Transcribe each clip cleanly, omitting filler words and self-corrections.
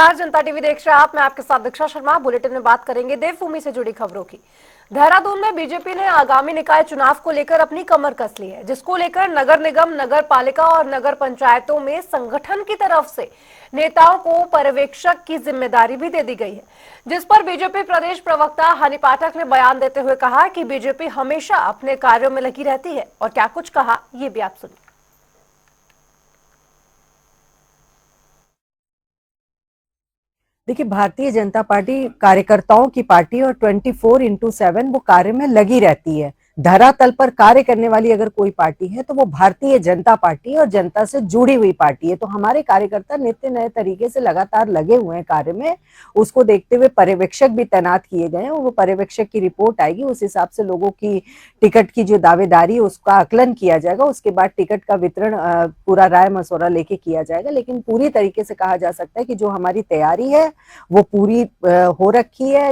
नमस्कार, जनता टीवी देख रहे हैं आप। मैं आपके साथ दीक्षा शर्मा। बुलेटिन में बात करेंगे देवभूमि से जुड़ी खबरों की। देहरादून में बीजेपी ने आगामी निकाय चुनाव को लेकर अपनी कमर कस ली है, जिसको लेकर नगर निगम, नगर पालिका और नगर पंचायतों में संगठन की तरफ से नेताओं को पर्यवेक्षक की जिम्मेदारी भी दे दी गई है, जिस पर बीजेपी प्रदेश प्रवक्ता हनी पाठक ने बयान देते हुए कहा कि बीजेपी हमेशा अपने कार्यों में लगी रहती है। और क्या कुछ कहा, ये भी आप सुनिए। देखिए, भारतीय जनता पार्टी कार्यकर्ताओं की पार्टी और 24x7 वो कार्य में लगी रहती है। धरातल पर कार्य करने वाली अगर कोई पार्टी है तो वो भारतीय जनता पार्टी और जनता से जुड़ी हुई पार्टी है। तो हमारे कार्यकर्ता नित्य नए तरीके से लगातार लगे हुए हैं कार्य में। उसको देखते हुए पर्यवेक्षक भी तैनात किए गए हैं और वो पर्यवेक्षक की रिपोर्ट आएगी, उस हिसाब से लोगों की टिकट की जो दावेदारी है उसका आकलन किया जाएगा। उसके बाद टिकट का वितरण पूरा राय मशवरा लेके किया जाएगा। लेकिन पूरी तरीके से कहा जा सकता है कि जो हमारी तैयारी है वो पूरी हो रखी है।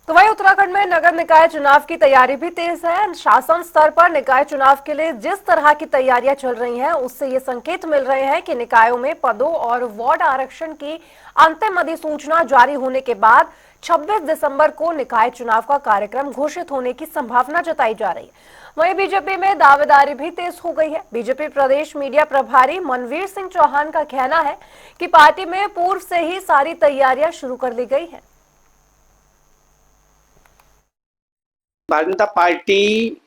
तो वहीं उत्तराखंड में नगर निकाय चुनाव की तैयारी भी तेज है। शासन स्तर पर निकाय चुनाव के लिए जिस तरह की तैयारियां चल रही हैं, उससे ये संकेत मिल रहे हैं कि निकायों में पदों और वार्ड आरक्षण की अंतिम अधिसूचना जारी होने के बाद 26 दिसंबर को निकाय चुनाव का कार्यक्रम घोषित होने की संभावना जताई जा रही है। वहीं बीजेपी में दावेदारी भी तेज हो गई है। बीजेपी प्रदेश मीडिया प्रभारी मनवीर सिंह चौहान का कहना है कि पार्टी में पूर्व से ही सारी तैयारियां शुरू कर ली गई है। भारतीय जनता पार्टी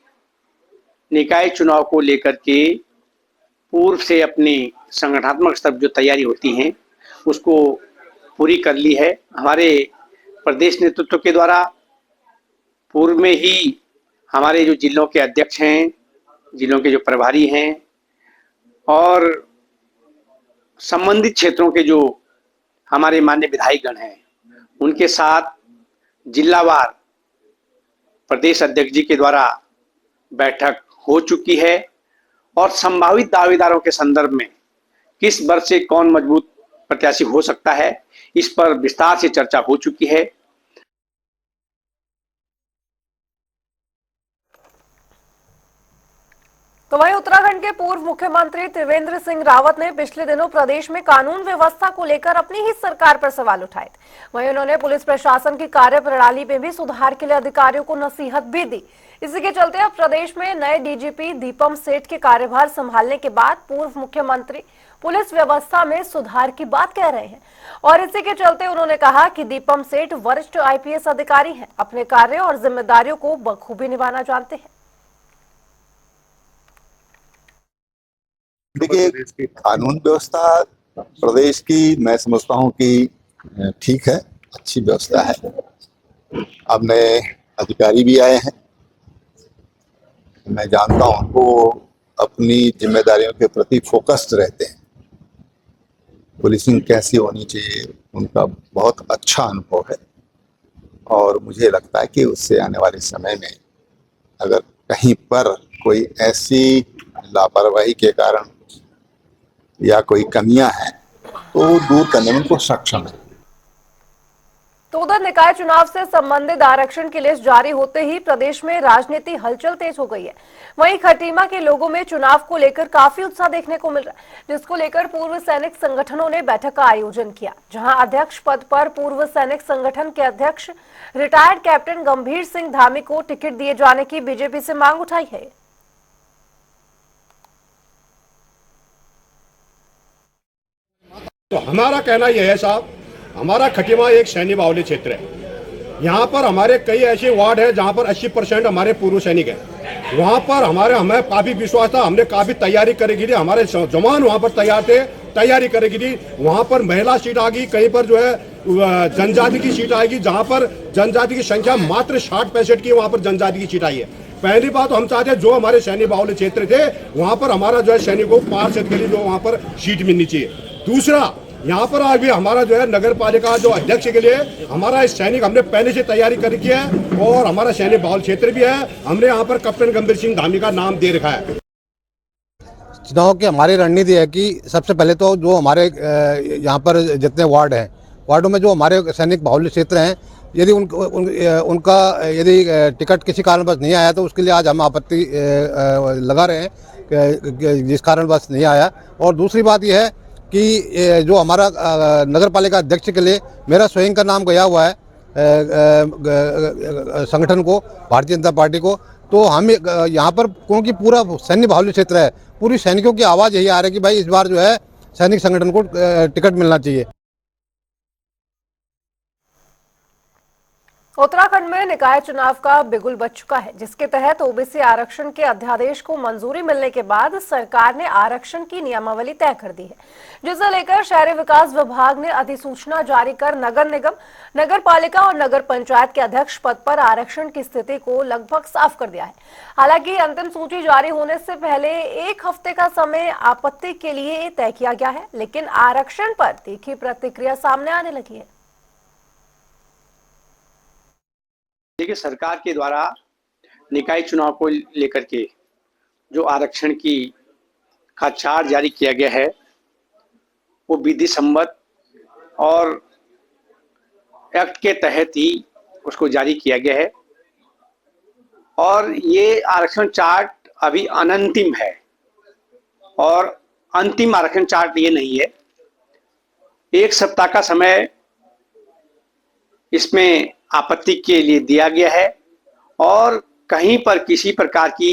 निकाय चुनाव को लेकर के पूर्व से अपनी संगठनात्मक स्तर जो तैयारी होती हैं उसको पूरी कर ली है। हमारे प्रदेश नेतृत्व के द्वारा पूर्व में ही हमारे जो जिलों के अध्यक्ष हैं, जिलों के जो प्रभारी हैं और संबंधित क्षेत्रों के जो हमारे माननीय विधायकगण हैं, उनके साथ जिलावार प्रदेश अध्यक्ष जी के द्वारा बैठक हो चुकी है और संभावित दावेदारों के संदर्भ में किस वर्ष से कौन मजबूत प्रत्याशी हो सकता है, इस पर विस्तार से चर्चा हो चुकी है। तो वहीं उत्तराखंड के पूर्व मुख्यमंत्री त्रिवेंद्र सिंह रावत ने पिछले दिनों प्रदेश में कानून व्यवस्था को लेकर अपनी ही सरकार पर सवाल उठाए थे। वहीं उन्होंने पुलिस प्रशासन की कार्य प्रणाली में भी सुधार के लिए अधिकारियों को नसीहत भी दी। इसी के चलते अब प्रदेश में नए डीजीपी दीपम सेठ के कार्यभार संभालने के बाद पूर्व मुख्यमंत्री पुलिस व्यवस्था में सुधार की बात कह रहे हैं। और इसी के चलते उन्होंने कहा कि दीपम सेठ वरिष्ठ आईपीएस अधिकारी हैं, अपने कार्य और जिम्मेदारियों को बखूबी निभाना जानते हैं। देखिए, कानून व्यवस्था प्रदेश की मैं समझता हूँ कि ठीक है, अच्छी व्यवस्था है। अब नए अधिकारी भी आए हैं, मैं जानता हूँ वो अपनी जिम्मेदारियों के प्रति फोकस्ड रहते हैं। पुलिसिंग कैसी होनी चाहिए उनका बहुत अच्छा अनुभव है और मुझे लगता है कि उससे आने वाले समय में अगर कहीं पर कोई ऐसी लापरवाही के कारण या कोई कमियां हैं तो दूर करने में उनको सक्षम है। तो उधर निकाय चुनाव से संबंधित आरक्षण की लिस्ट जारी होते ही प्रदेश में राजनीति हलचल तेज हो गई है। वहीं खटीमा के लोगों में चुनाव को लेकर काफी उत्साह देखने को मिल रहा है, जिसको लेकर पूर्व सैनिक संगठनों ने बैठक का आयोजन किया, जहां अध्यक्ष पद पर पूर्व सैनिक संगठन के अध्यक्ष रिटायर्ड कैप्टन गंभीर सिंह धामी को टिकट दिए जाने की बीजेपी से मांग उठाई है। तो हमारा कहना यह है साहब, हमारा खटीमा एक सैन्य बाहुल्य क्षेत्र है। यहाँ पर हमारे कई ऐसे वार्ड हैं जहाँ पर 80% हमारे पूर्व सैनिक हैं। वहाँ पर हमें काफी विश्वास था, हमने काफी तैयारी करेगी थी, हमारे जवान वहाँ पर तैयार थे, तैयारी करेगी थी। वहाँ पर महिला सीट आ गई, कहीं पर जो है जनजाति की सीट आएगी, जहाँ पर जनजाति की संख्या मात्र 60-65 की, वहाँ पर जनजाति की सीट आई है। पहली बात तो हम चाहते हैं जो हमारे सैन्य बाहुल्य क्षेत्र थे वहाँ पर हमारा जो है सैनिकों को 5% के लिए जो वहाँ पर सीट मिलनी चाहिए। दूसरा, यहाँ पर अभी हमारा जो है नगर पालिका जो अध्यक्ष के लिए हमारा सैनिक हमने पहले से तैयारी करके है और हमारा सैनिक बाहुल क्षेत्र भी है। हमने यहाँ पर कैप्टन गंभीर सिंह धामी का नाम दे रखा है। चुनाव की हमारी रणनीति है कि सबसे पहले तो जो हमारे यहाँ पर जितने वार्ड हैं, वार्डों में जो हमारे सैनिक बाहुल्य क्षेत्र हैं, यदि उनका यदि टिकट किसी कारणवश नहीं आया तो उसके लिए आज हम आपत्ति लगा रहे हैं जिस कारणवश नहीं आया। और दूसरी बात यह है कि जो हमारा नगर पालिका अध्यक्ष के लिए मेरा स्वयं का नाम गया हुआ है संगठन को, भारतीय जनता पार्टी को, तो हम यहाँ पर क्योंकि पूरा सैन्य बाहुल्य क्षेत्र है, पूरी सैनिकों की आवाज़ यही आ रही है कि भाई इस बार जो है सैनिक संगठन को टिकट मिलना चाहिए। उत्तराखंड में निकाय चुनाव का बिगुल बज चुका है, जिसके तहत ओबीसी आरक्षण के अध्यादेश को मंजूरी मिलने के बाद सरकार ने आरक्षण की नियमावली तय कर दी है, जिसे लेकर शहरी विकास विभाग ने अधिसूचना जारी कर नगर निगम, नगर पालिका और नगर पंचायत के अध्यक्ष पद पर आरक्षण की स्थिति को लगभग साफ कर दिया है। हालांकि अंतिम सूची जारी होने से पहले 1 हफ्ते का समय आपत्ति के लिए तय किया गया है, लेकिन आरक्षण पर तीखी प्रतिक्रिया सामने आने लगी है। देखिए, सरकार के द्वारा निकाय चुनाव को लेकर के जो आरक्षण का चार्ट जारी किया गया है वो विधि सम्मत और एक्ट के तहत ही उसको जारी किया गया है। और ये आरक्षण चार्ट अभी अनंतिम है और अंतिम आरक्षण चार्ट ये नहीं है। 1 सप्ताह का समय इसमें आपत्ति के लिए दिया गया है और कहीं पर किसी प्रकार की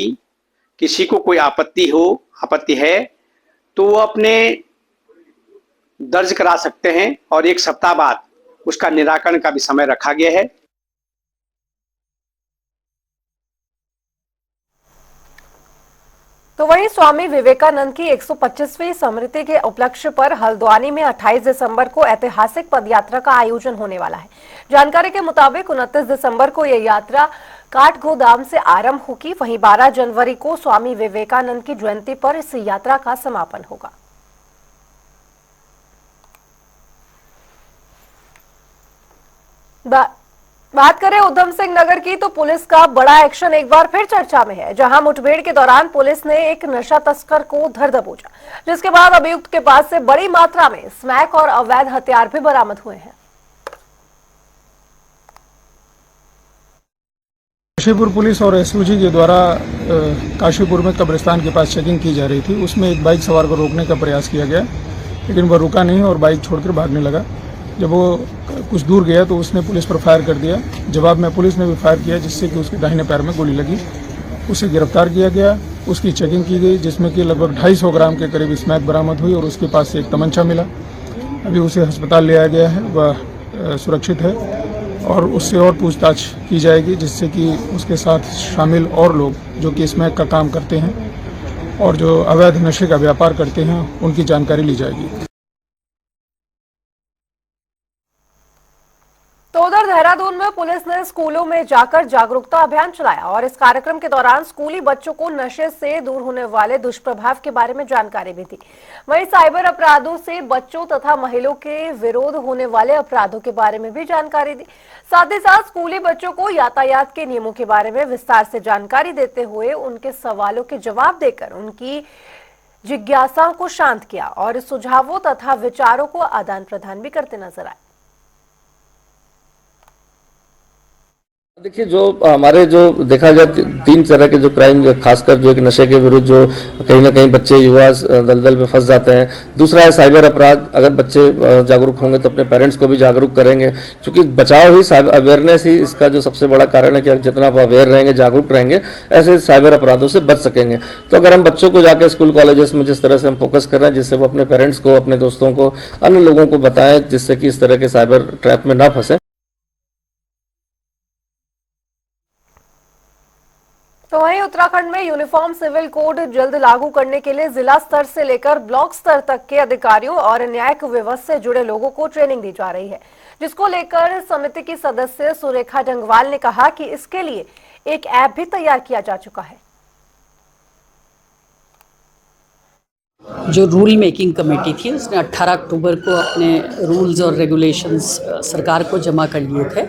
किसी को कोई आपत्ति है तो वो अपने दर्ज करा सकते हैं और 1 सप्ताह बाद उसका निराकरण का भी समय रखा गया है। तो वहीं स्वामी विवेकानंद की 125वीं स्मृति के उपलक्ष्य पर हल्द्वानी में 28 दिसंबर को ऐतिहासिक पदयात्रा का आयोजन होने वाला है। जानकारी के मुताबिक 29 दिसंबर को यह यात्रा काठगोदाम से आरंभ होगी। वहीं 12 जनवरी को स्वामी विवेकानंद की जयंती पर इस यात्रा का समापन होगा। बात करें उधम सिंह नगर की, तो पुलिस का बड़ा एक्शन एक बार फिर चर्चा में है, जहां मुठभेड़ के दौरान पुलिस ने एक नशा तस्कर को धर दबोचा, जिसके बाद अभियुक्त के पास से बड़ी मात्रा में स्मैक और अवैध हथियार भी बरामद हुए हैं। काशीपुर पुलिस और एसओजी के द्वारा काशीपुर में कब्रिस्तान के पास चेकिंग की जा रही थी। उसमें एक बाइक सवार को रोकने का प्रयास किया गया, लेकिन वह रुका नहीं और बाइक छोड़कर भागने लगा। जब वो कुछ दूर गया तो उसने पुलिस पर फायर कर दिया। जवाब में पुलिस ने भी फायर किया, जिससे कि उसके दाहिने पैर में गोली लगी। उसे गिरफ्तार किया गया, उसकी चेकिंग की गई, जिसमें कि लगभग 250 ग्राम के करीब स्मैक बरामद हुई और उसके पास से एक तमंचा मिला। अभी उसे अस्पताल ले आया गया है, वह सुरक्षित है और उससे और पूछताछ की जाएगी, जिससे कि उसके साथ शामिल और लोग जो कि स्मैक का काम करते हैं और जो अवैध नशे का व्यापार करते हैं उनकी जानकारी ली जाएगी। तो उधर देहरादून में पुलिस ने स्कूलों में जाकर जागरूकता अभियान चलाया और इस कार्यक्रम के दौरान स्कूली बच्चों को नशे से दूर होने वाले दुष्प्रभाव के बारे में जानकारी भी दी। वहीं साइबर अपराधों से बच्चों तथा महिलाओं के विरोध होने वाले अपराधों के बारे में भी जानकारी दी। साथ ही साथ स्कूली बच्चों को यातायात के नियमों के बारे में विस्तार से जानकारी देते हुए उनके सवालों के जवाब देकर उनकी जिज्ञासाओं को शांत किया और सुझावों तथा विचारों को आदान प्रदान भी करते नजर आए। देखिए, जो हमारे जो देखा जाए 3 तरह के जो क्राइम, खासकर जो एक नशे के विरुद्ध जो कहीं ना कहीं बच्चे युवा दलदल में फंस जाते हैं। दूसरा है साइबर अपराध। अगर बच्चे जागरूक होंगे तो अपने पेरेंट्स को भी जागरूक करेंगे, क्योंकि बचाव ही अवेयरनेस ही इसका जो सबसे बड़ा कारण है कि जितना आप अवेयर रहेंगे, जागरूक रहेंगे, ऐसे साइबर अपराधों से बच सकेंगे। तो अगर हम बच्चों को जाकर स्कूल कॉलेजेस में जिस तरह से हम फोकस कर रहे हैं, जिससे वो अपने पेरेंट्स को, अपने दोस्तों को, अन्य लोगों को बताएं, जिससे कि इस तरह के साइबर ट्रैप में ना फंसे। तो वहीं उत्तराखंड में यूनिफॉर्म सिविल कोड जल्द लागू करने के लिए जिला स्तर से लेकर ब्लॉक स्तर तक के अधिकारियों और न्यायिक व्यवस्था से जुड़े लोगों को ट्रेनिंग दी जा रही है, जिसको लेकर समिति की सदस्य सुरेखा डंगवाल ने कहा कि इसके लिए एक ऐप भी तैयार किया जा चुका है। जो रूल मेकिंग कमेटी थी उसने 18 अक्टूबर को अपने रूल्स और रेगुलेशंस सरकार को जमा कर लिए थे।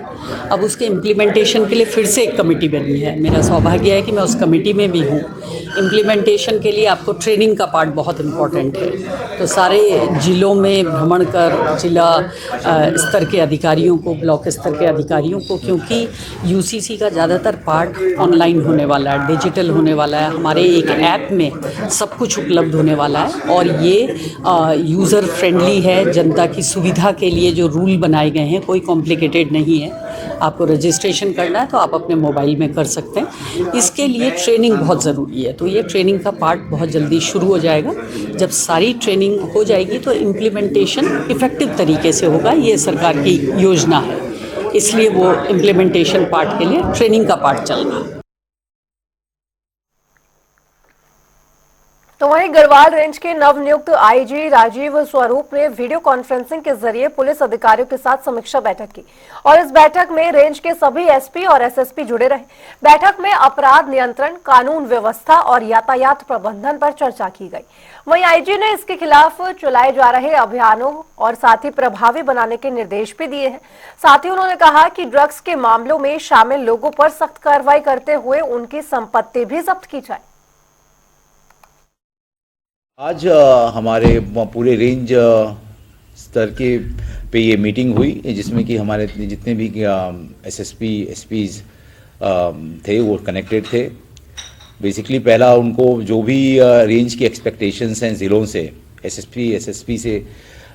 अब उसके इम्प्लीमेंटेशन के लिए फिर से एक कमेटी बनी है। मेरा सौभाग्य है कि मैं उस कमेटी में भी हूँ। इम्प्लीमेंटेशन के लिए आपको ट्रेनिंग का पार्ट बहुत इम्पॉर्टेंट है। तो सारे जिलों में भ्रमण कर जिला स्तर के अधिकारियों को, ब्लॉक स्तर के अधिकारियों को, क्योंकि यूसीसी का ज़्यादातर पार्ट ऑनलाइन होने वाला है, डिजिटल होने वाला है। हमारे एक ऐप में सब कुछ उपलब्ध होने वाला है और ये यूज़र फ्रेंडली है। जनता की सुविधा के लिए जो रूल बनाए गए हैं कोई कॉम्प्लिकेटेड नहीं है। आपको रजिस्ट्रेशन करना है तो आप अपने मोबाइल में कर सकते हैं। इसके लिए ट्रेनिंग बहुत ज़रूरी है, तो ये ट्रेनिंग का पार्ट बहुत जल्दी शुरू हो जाएगा। जब सारी ट्रेनिंग हो जाएगी तो इम्प्लीमेंटेशन इफ़ेक्टिव तरीके से होगा। ये सरकार की योजना है, इसलिए वो इम्प्लीमेंटेशन पार्ट के लिए ट्रेनिंग का पार्ट चल रहा है। तो वहीं गढ़वाल रेंज के नवनियुक्त आईजी राजीव स्वरूप ने वीडियो कॉन्फ्रेंसिंग के जरिए पुलिस अधिकारियों के साथ समीक्षा बैठक की और इस बैठक में रेंज के सभी एसपी और एसएसपी जुड़े रहे। बैठक में अपराध नियंत्रण, कानून व्यवस्था और यातायात प्रबंधन पर चर्चा की गई। वहीं आईजी ने इसके खिलाफ चलाए जा रहे अभियानों और साथ ही प्रभावी बनाने के निर्देश भी दिए हैं। साथ ही उन्होंने कहा कि ड्रग्स के मामलों में शामिल लोगों पर सख्त कार्रवाई करते हुए उनकी संपत्ति भी जब्त की जाए। आज हमारे पूरे रेंज स्तर के पे ये मीटिंग हुई, जिसमें कि हमारे जितने भी एसएसपी एसपीज थे वो कनेक्टेड थे। बेसिकली पहला उनको जो भी रेंज की एक्सपेक्टेशंस हैं ज़िलों से, एसएसपी से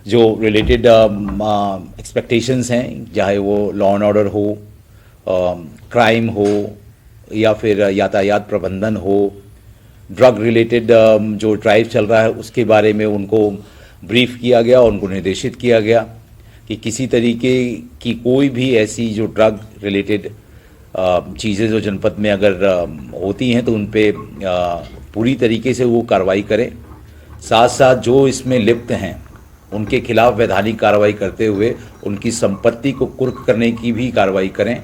जो रिलेटेड एक्सपेक्टेशंस हैं, चाहे वो लॉ एंड ऑर्डर हो, क्राइम हो या फिर यातायात प्रबंधन हो, ड्रग रिलेटेड जो ड्राइव चल रहा है उसके बारे में उनको ब्रीफ किया गया और उनको निर्देशित किया गया कि किसी तरीके की कोई भी ऐसी जो ड्रग रिलेटेड चीज़ें जो जनपद में अगर होती हैं तो उन पे पूरी तरीके से वो कार्रवाई करें। साथ साथ जो इसमें लिप्त हैं उनके खिलाफ वैधानिक कार्रवाई करते हुए उनकी संपत्ति को कुर्क करने की भी कार्रवाई करें।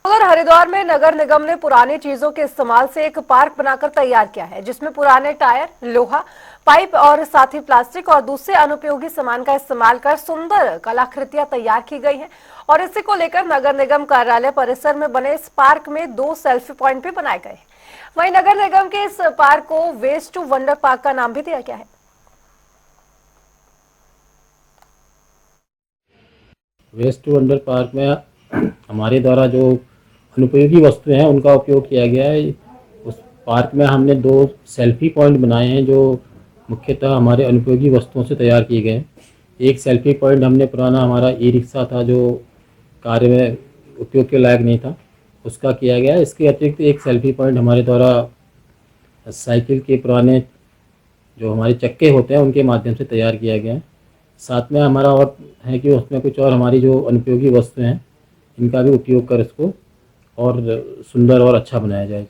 उधर हरिद्वार में नगर निगम ने पुरानी चीजों के इस्तेमाल से एक पार्क बनाकर तैयार किया है, जिसमें पुराने टायर, लोहा, पाइप और साथ ही प्लास्टिक और दूसरे अनुपयोगी सामान का इस्तेमाल कर सुंदर कलाकृतियां तैयार की गई हैं। और इसी को लेकर नगर निगम कार्यालय परिसर में बने इस पार्क में 2 सेल्फी पॉइंट भी बनाए गए हैं। वहीं नगर निगम के इस पार्क को वेस्ट टू वंडर पार्क का नाम भी दिया गया है। वेस्ट टू वंडर पार्क में हमारे द्वारा जो अनुपयोगी वस्तुएं हैं उनका उपयोग किया गया है। उस पार्क में हमने 2 सेल्फी पॉइंट बनाए हैं जो मुख्यतः हमारे अनुपयोगी वस्तुओं से तैयार किए गए हैं। एक सेल्फी पॉइंट हमने पुराना हमारा ई रिक्शा था जो कार्य में उपयोग के लायक नहीं था, उसका किया गया है। इसके अतिरिक्त एक सेल्फी पॉइंट हमारे द्वारा साइकिल के पुराने जो हमारे चक्के होते हैं उनके माध्यम से तैयार किया गया है। साथ में हमारा और है कि उसमें कुछ और हमारी जो अनुपयोगी वस्तुएं हैं इनका भी उपयोग कर इसको और सुंदर और अच्छा बनाया जाए।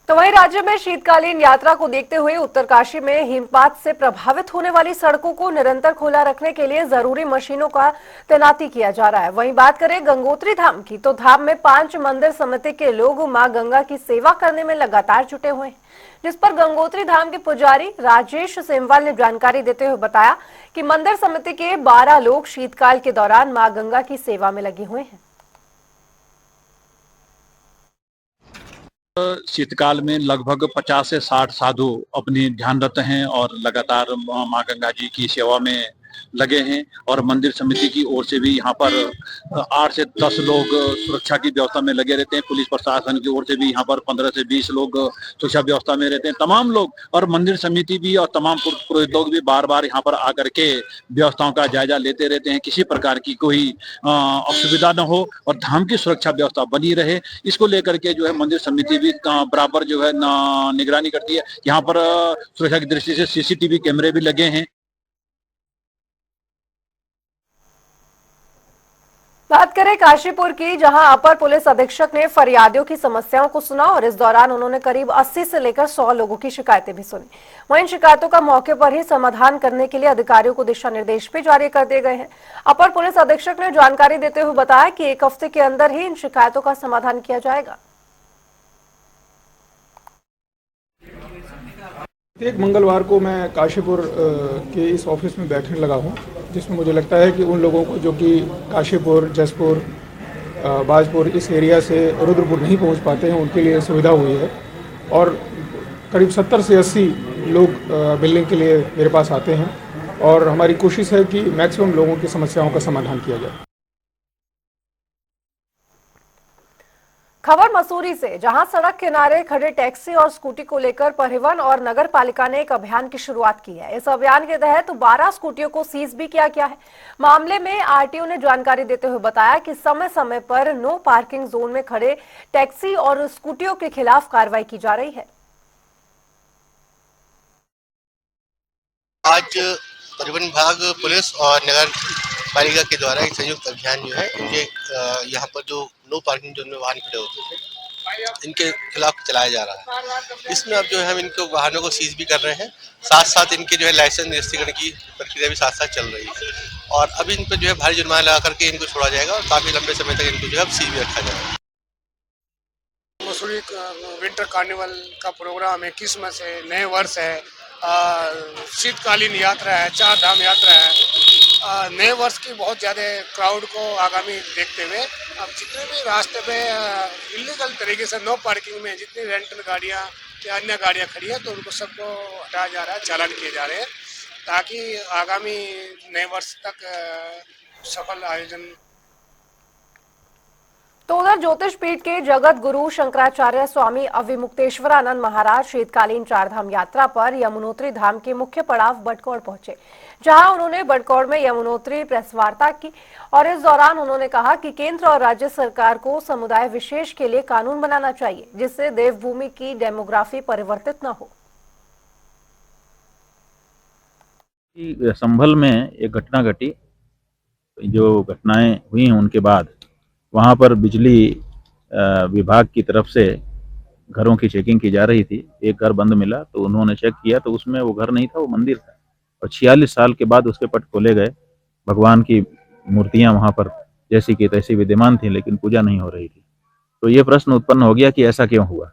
तो वहीं राज्य में शीतकालीन यात्रा को देखते हुए उत्तरकाशी में हिमपात से प्रभावित होने वाली सड़कों को निरंतर खुला रखने के लिए जरूरी मशीनों का तैनाती किया जा रहा है। वहीं बात करें गंगोत्री धाम की, तो धाम में 5 मंदिर समिति के लोग मां गंगा की सेवा करने में लगातार जुटे हुए हैं, जिस पर गंगोत्री धाम के पुजारी राजेश सेमवाल ने जानकारी देते हुए बताया कि मंदिर समिति के 12 लोग शीतकाल के दौरान मां गंगा की सेवा में लगे हुए हैं। शीतकाल में लगभग 50 से 60 साधु अपनी ध्यानरत हैं और लगातार मां गंगा जी की सेवा में लगे हैं। और मंदिर समिति की ओर से भी यहाँ पर 8 से 10 लोग सुरक्षा की व्यवस्था में लगे रहते हैं। पुलिस प्रशासन की ओर से भी यहाँ पर 15 से 20 लोग सुरक्षा व्यवस्था में रहते हैं। तमाम लोग और मंदिर समिति भी और तमाम पुरोहित लोग भी बार बार यहाँ पर आकर के व्यवस्थाओं का जायजा लेते रहते हैं, किसी प्रकार की कोई असुविधा न हो और धाम की सुरक्षा व्यवस्था बनी रहे। इसको लेकर के जो है मंदिर समिति भी बराबर जो है निगरानी करती है। यहाँ पर सुरक्षा की दृष्टि से सीसीटीवी कैमरे भी लगे हैं। बात करें काशीपुर की, जहां अपर पुलिस अधीक्षक ने फरियादियों की समस्याओं को सुना और इस दौरान उन्होंने करीब 80 से लेकर 100 लोगों की शिकायतें भी सुनी। वहीं इन शिकायतों का मौके पर ही समाधान करने के लिए अधिकारियों को दिशा निर्देश भी जारी कर दिए गए हैं। अपर पुलिस अधीक्षक ने जानकारी देते हुए बताया कि 1 हफ्ते के अंदर ही इन शिकायतों का समाधान किया जाएगा। एक मंगलवार को मैं काशीपुर के इस ऑफिस में बैठने लगा हूं, जिसमें मुझे लगता है कि उन लोगों को जो कि काशीपुर, जसपुर, बाजपुर इस एरिया से रुद्रपुर नहीं पहुंच पाते हैं, उनके लिए सुविधा हुई है। और करीब 70 से 80 लोग बिल्डिंग के लिए मेरे पास आते हैं और हमारी कोशिश है कि मैक्सिमम लोगों की समस्याओं का समाधान किया जाए। खबर मसूरी से, जहां सड़क किनारे खड़े टैक्सी और स्कूटी को लेकर परिवहन और नगर पालिका ने एक अभियान की शुरुआत की है। इस अभियान के तहत 12 स्कूटियों को सीज भी किया गया है। मामले में आरटीओ ने जानकारी देते हुए बताया कि समय समय पर नो पार्किंग जोन में खड़े टैक्सी और स्कूटियों के खिलाफ कार्रवाई की जा रही है। आज परिवहन विभाग, पुलिस और नगर पालिका के द्वारा एक संयुक्त अभियान जो है, इनके यहाँ पर जो नो पार्किंग जोन में वाहन खड़े होते थे, इनके खिलाफ चलाया जा रहा है। इसमें अब जो है हम इनको वाहनों को सीज भी कर रहे हैं, साथ साथ इनके जो है लाइसेंस रजिस्ट्रेशन की प्रक्रिया भी साथ साथ चल रही है। और अब इन पर जो है भारी जुर्माना लगा करके इनको छोड़ा जाएगा और काफी लंबे समय तक इनको जो है सीज भी रखा जाएगा। मसूरी विंटर कार्निवल का प्रोग्राम है, क्रिसमस है, नए वर्ष है, शीतकालीन यात्रा है, चार धाम यात्रा है। नए वर्ष की बहुत ज़्यादा क्राउड को आगामी देखते हुए अब जितने भी रास्ते पे इलीगल तरीके से नो पार्किंग में जितनी रेंटल गाड़ियाँ या अन्य गाड़ियाँ खड़ी है, तो उनको सबको हटाया जा रहा है, चालान किए जा रहे हैं, ताकि आगामी नए वर्ष तक सफल आयोजन। तो उधर ज्योतिष पीठ के जगत गुरु शंकराचार्य स्वामी अविमुक्तेश्वरानंद महाराज शीतकालीन चारधाम यात्रा पर यमुनोत्री धाम के मुख्य पड़ाव बटकौड़ पहुंचे, जहां उन्होंने बटकौड़ में यमुनोत्री प्रेस वार्ता की और इस दौरान उन्होंने कहा कि केंद्र और राज्य सरकार को समुदाय विशेष के लिए कानून बनाना चाहिए, जिससे देवभूमि की डेमोग्राफी परिवर्तित न हो। संभल में एक घटना घटी, जो घटनाएं हुई हैं उनके बाद वहाँ पर बिजली विभाग की तरफ से घरों की चेकिंग की जा रही थी। एक घर बंद मिला तो उन्होंने चेक किया तो उसमें वो घर नहीं था, वो मंदिर था। और 46 साल के बाद उसके पट खोले गए। भगवान की मूर्तियाँ वहाँ पर जैसी की तैसी विद्यमान थी, लेकिन पूजा नहीं हो रही थी। तो ये प्रश्न उत्पन्न हो गया कि ऐसा क्यों हुआ।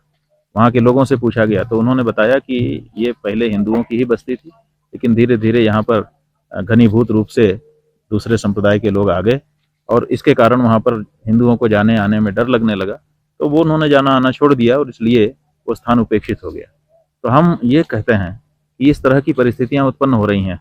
वहाँ के लोगों से पूछा गया तो उन्होंने बताया कि ये पहले हिंदुओं की ही बस्ती थी, लेकिन धीरे धीरे यहाँ पर घनीभूत रूप से दूसरे संप्रदाय के लोग आ गए और इसके कारण वहाँ पर हिंदुओं को जाने आने में डर लगने लगा, तो वो उन्होंने जाना आना छोड़ दिया और इसलिए वो स्थान उपेक्षित हो गया। तो हम ये कहते हैं कि इस तरह की परिस्थितियाँ उत्पन्न हो रही हैं।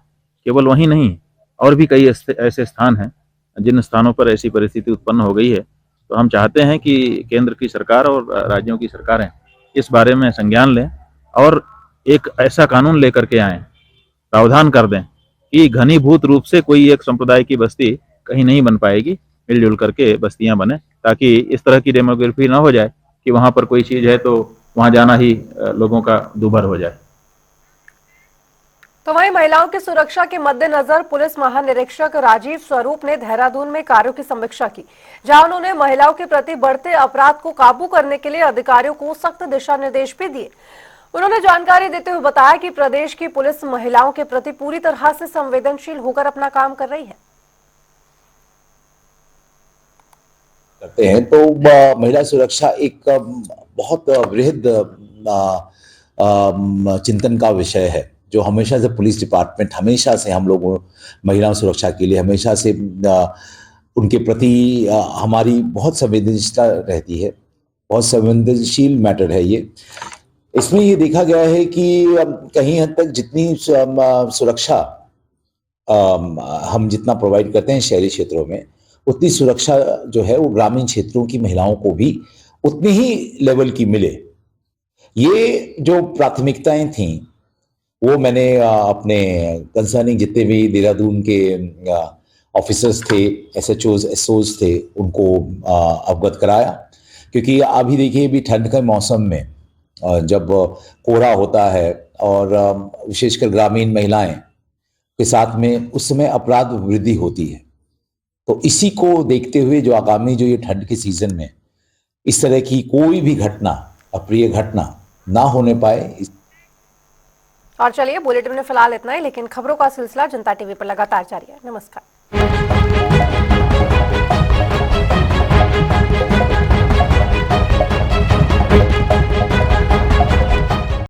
केवल वहीं नहीं, और भी कई ऐसे स्थान हैं जिन स्थानों पर ऐसी परिस्थिति उत्पन्न हो गई है। तो हम चाहते हैं कि केंद्र की सरकार और राज्यों की सरकारें इस बारे में संज्ञान लें और एक ऐसा कानून लेकर के आएँ, प्रावधान कर दें कि घनीभूत रूप से कोई एक संप्रदाय की बस्ती कहीं नहीं बन पाएगी, मिलजुल करके बस्तियां बने, ताकि इस तरह की डेमोग्राफी ना हो जाए कि वहां पर कोई चीज है तो वहां जाना ही लोगों का दूभर हो जाए। तो वहीं महिलाओं की सुरक्षा के मद्देनजर पुलिस महानिरीक्षक राजीव स्वरूप ने देहरादून में कार्यों की समीक्षा की, जहां उन्होंने महिलाओं के प्रति बढ़ते अपराध को काबू करने के लिए अधिकारियों को सख्त दिशा निर्देश भी दिए। उन्होंने जानकारी देते हुए बताया कि प्रदेश की पुलिस महिलाओं के प्रति पूरी तरह से संवेदनशील होकर अपना काम कर रही है। करते हैं तो महिला सुरक्षा एक बहुत वृहद चिंतन का विषय है, जो हमेशा से पुलिस डिपार्टमेंट हमेशा से हम लोगों महिला सुरक्षा के लिए हमेशा से उनके प्रति हमारी बहुत संवेदनशीलता रहती है। बहुत संवेदनशील मैटर है ये। इसमें ये देखा गया है कि कहीं हद तक जितनी सुरक्षा हम जितना प्रोवाइड करते हैं शहरी क्षेत्रों में, उतनी सुरक्षा जो है वो ग्रामीण क्षेत्रों की महिलाओं को भी उतनी ही लेवल की मिले। ये जो प्राथमिकताएं थीं वो मैंने अपने कंसर्निंग जितने भी देहरादून के ऑफिसर्स थे, एसएचओज, एसओज थे, उनको अवगत कराया। क्योंकि अभी देखिए भी ठंड के मौसम में जब कोहरा होता है और विशेषकर ग्रामीण महिलाएं के साथ में उस समय अपराध वृद्धि होती है। तो इसी को देखते हुए जो आगामी जो ये ठंड के सीजन में इस तरह की कोई भी घटना, अप्रिय घटना ना होने पाए। और चलिए, बुलेटिन में फिलहाल इतना ही, लेकिन खबरों का सिलसिला जनता टीवी पर लगातार जारी है। नमस्कार।